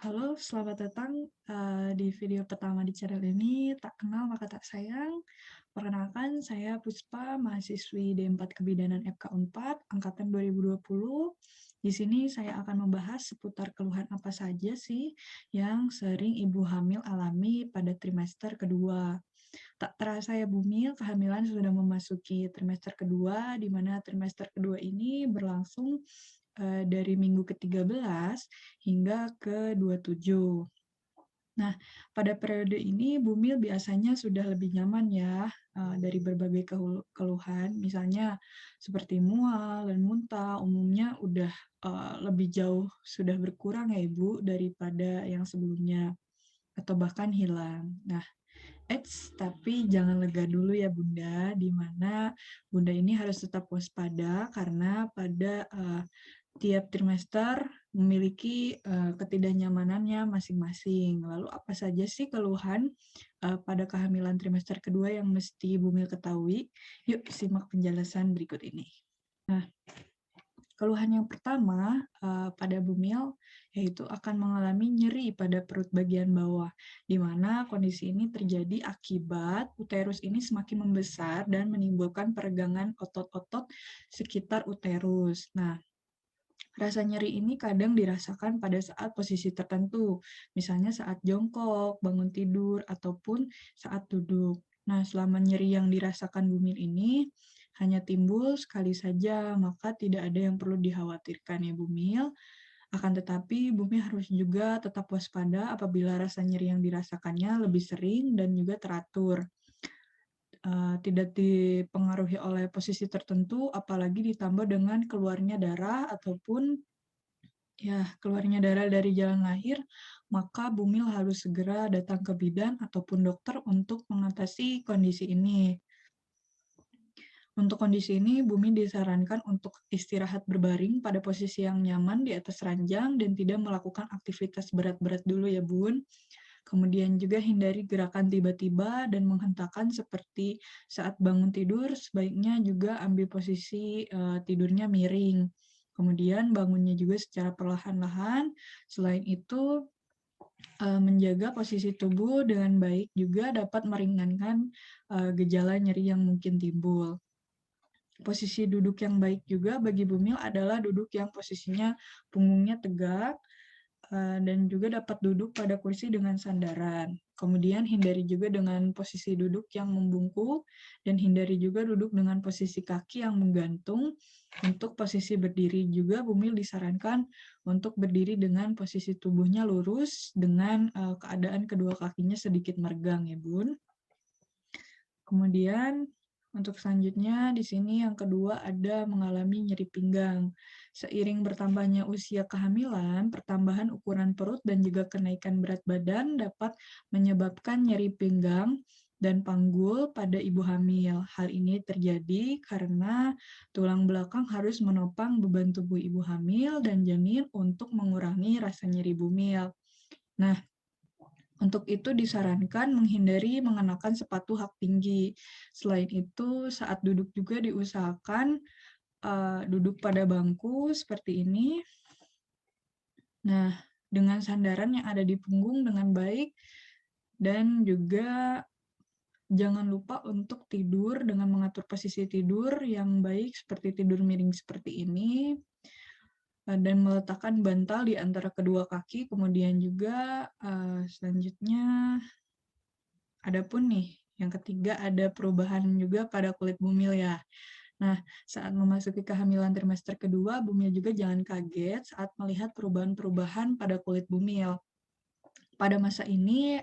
Halo, selamat datang di video pertama di channel ini. Tak kenal maka tak sayang. Perkenalkan, saya Puspa, mahasiswi D4 Kebidanan FK4, Angkatan 2020. Di sini saya akan membahas seputar keluhan apa saja sih yang sering ibu hamil alami pada trimester kedua. Tak terasa ya Bumil, kehamilan sudah memasuki trimester kedua, di mana trimester kedua ini berlangsung dari minggu ke-13 hingga ke-27. Nah, pada periode ini Bumil biasanya sudah lebih nyaman ya dari berbagai keluhan, misalnya seperti mual dan muntah, umumnya udah lebih jauh sudah berkurang ya Ibu daripada yang sebelumnya atau bahkan hilang. Nah, tapi jangan lega dulu ya Bunda, di mana Bunda ini harus tetap waspada karena pada tiap trimester memiliki ketidaknyamanannya masing-masing. Lalu apa saja sih keluhan pada kehamilan trimester kedua yang mesti Bumil ketahui? Yuk simak penjelasan berikut ini. Nah, keluhan yang pertama pada Bumil yaitu akan mengalami nyeri pada perut bagian bawah, di mana kondisi ini terjadi akibat uterus ini semakin membesar dan menimbulkan peregangan otot-otot sekitar uterus. Nah, rasa nyeri ini kadang dirasakan pada saat posisi tertentu, misalnya saat jongkok, bangun tidur, ataupun saat duduk. Nah, selama nyeri yang dirasakan Bumil ini hanya timbul sekali saja, maka tidak ada yang perlu dikhawatirkan ya Bumil. Akan tetapi, Bumil harus juga tetap waspada apabila rasa nyeri yang dirasakannya lebih sering dan juga teratur. Tidak dipengaruhi oleh posisi tertentu, apalagi ditambah dengan keluarnya darah ataupun keluarnya darah dari jalan lahir, maka Bumil harus segera datang ke bidan ataupun dokter untuk mengatasi kondisi ini. Untuk kondisi ini, Bumi disarankan untuk istirahat berbaring pada posisi yang nyaman di atas ranjang dan tidak melakukan aktivitas berat-berat dulu ya Bun. Kemudian juga hindari gerakan tiba-tiba dan menghentakkan seperti saat bangun tidur, sebaiknya juga ambil posisi tidurnya miring. Kemudian bangunnya juga secara perlahan-lahan. Selain itu, menjaga posisi tubuh dengan baik juga dapat meringankan gejala nyeri yang mungkin timbul. Posisi duduk yang baik juga bagi Bumil adalah duduk yang posisinya punggungnya tegak, dan juga dapat duduk pada kursi dengan sandaran. Kemudian hindari juga dengan posisi duduk yang membungkuk, dan hindari juga duduk dengan posisi kaki yang menggantung. Untuk posisi berdiri juga Bumil disarankan untuk berdiri dengan posisi tubuhnya lurus, dengan keadaan kedua kakinya sedikit meregang ya Bun. Kemudian untuk selanjutnya di sini yang kedua ada mengalami nyeri pinggang. Seiring bertambahnya usia kehamilan, pertambahan ukuran perut dan juga kenaikan berat badan dapat menyebabkan nyeri pinggang dan panggul pada ibu hamil. Hal ini terjadi karena tulang belakang harus menopang beban tubuh ibu hamil dan janin untuk mengurangi rasa nyeri bumil. Nah, untuk itu disarankan menghindari mengenakan sepatu hak tinggi. Selain itu, saat duduk juga diusahakan duduk pada bangku seperti ini. Nah, dengan sandaran yang ada di punggung dengan baik, dan juga jangan lupa untuk tidur dengan mengatur posisi tidur yang baik seperti tidur miring seperti ini, dan meletakkan bantal di antara kedua kaki. Kemudian juga selanjutnya adapun nih, yang ketiga ada perubahan juga pada kulit Bumil ya. Nah, saat memasuki kehamilan trimester kedua, Bumil juga jangan kaget saat melihat perubahan-perubahan pada kulit Bumil. Pada masa ini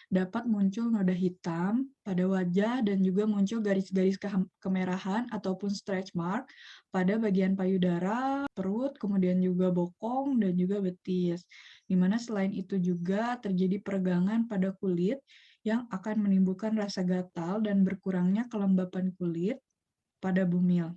dapat muncul noda hitam pada wajah dan juga muncul garis-garis kemerahan ataupun stretch mark pada bagian payudara, perut, kemudian juga bokong dan juga betis. Dimana selain itu juga terjadi peregangan pada kulit yang akan menimbulkan rasa gatal dan berkurangnya kelembapan kulit pada Bumil.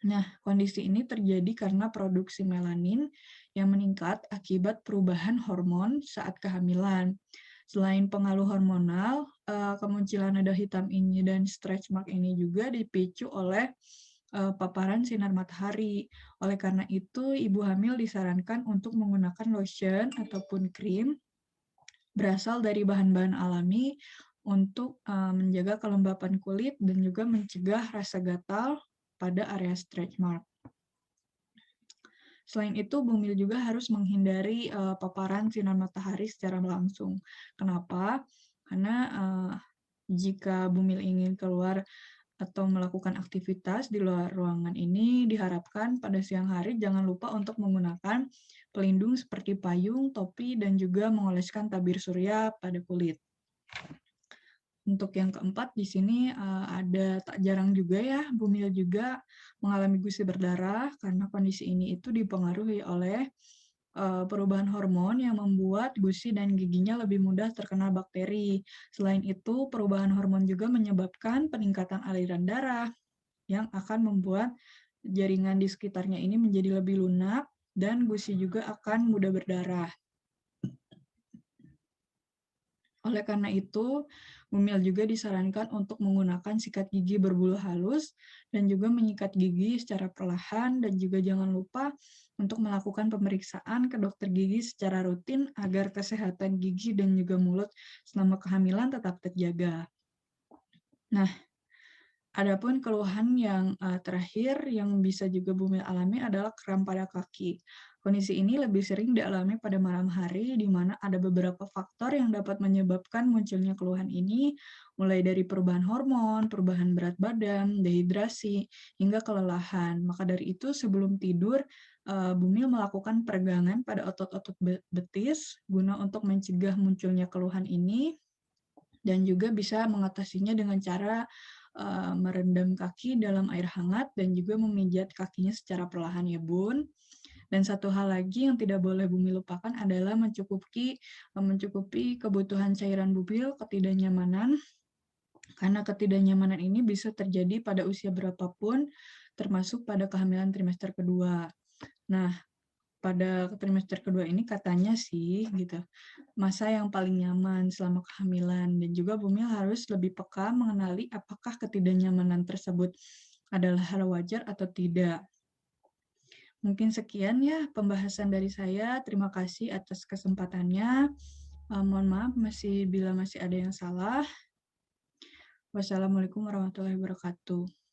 Nah, kondisi ini terjadi karena produksi melanin yang meningkat akibat perubahan hormon saat kehamilan. Selain pengaruh hormonal, kemunculan noda hitam ini dan stretch mark ini juga dipicu oleh paparan sinar matahari. Oleh karena itu, ibu hamil disarankan untuk menggunakan lotion ataupun krim berasal dari bahan-bahan alami untuk menjaga kelembapan kulit dan juga mencegah rasa gatal pada area stretch mark. Selain itu, bumil juga harus menghindari paparan sinar matahari secara langsung. Kenapa? Karena jika bumil ingin keluar atau melakukan aktivitas di luar ruangan ini, diharapkan pada siang hari jangan lupa untuk menggunakan pelindung seperti payung, topi, dan juga mengoleskan tabir surya pada kulit. Untuk yang keempat di sini ada tak jarang juga ya bumil juga mengalami gusi berdarah karena kondisi ini itu dipengaruhi oleh perubahan hormon yang membuat gusi dan giginya lebih mudah terkena bakteri. Selain itu, perubahan hormon juga menyebabkan peningkatan aliran darah yang akan membuat jaringan di sekitarnya ini menjadi lebih lunak dan gusi juga akan mudah berdarah. Oleh karena itu, bumil juga disarankan untuk menggunakan sikat gigi berbulu halus dan juga menyikat gigi secara perlahan dan juga jangan lupa untuk melakukan pemeriksaan ke dokter gigi secara rutin agar kesehatan gigi dan juga mulut selama kehamilan tetap terjaga. Nah, adapun keluhan yang terakhir yang bisa juga bumil alami adalah kram pada kaki. Kondisi ini lebih sering dialami pada malam hari, di mana ada beberapa faktor yang dapat menyebabkan munculnya keluhan ini, mulai dari perubahan hormon, perubahan berat badan, dehidrasi, hingga kelelahan. Maka dari itu, sebelum tidur, bumil melakukan peregangan pada otot-otot betis guna untuk mencegah munculnya keluhan ini, dan juga bisa mengatasinya dengan cara merendam kaki dalam air hangat dan juga memijat kakinya secara perlahan ya Bun. Dan satu hal lagi yang tidak boleh Bumi lupakan adalah mencukupi kebutuhan cairan bumil ketidaknyamanan, karena ketidaknyamanan ini bisa terjadi pada usia berapapun, termasuk pada kehamilan trimester kedua. Nah, pada trimester kedua ini katanya sih gitu, masa yang paling nyaman selama kehamilan dan juga bumil harus lebih peka mengenali apakah ketidaknyamanan tersebut adalah hal wajar atau tidak. Mungkin sekian ya pembahasan dari saya. Terima kasih atas kesempatannya. Mohon maaf bila masih ada yang salah. Wassalamualaikum warahmatullahi wabarakatuh.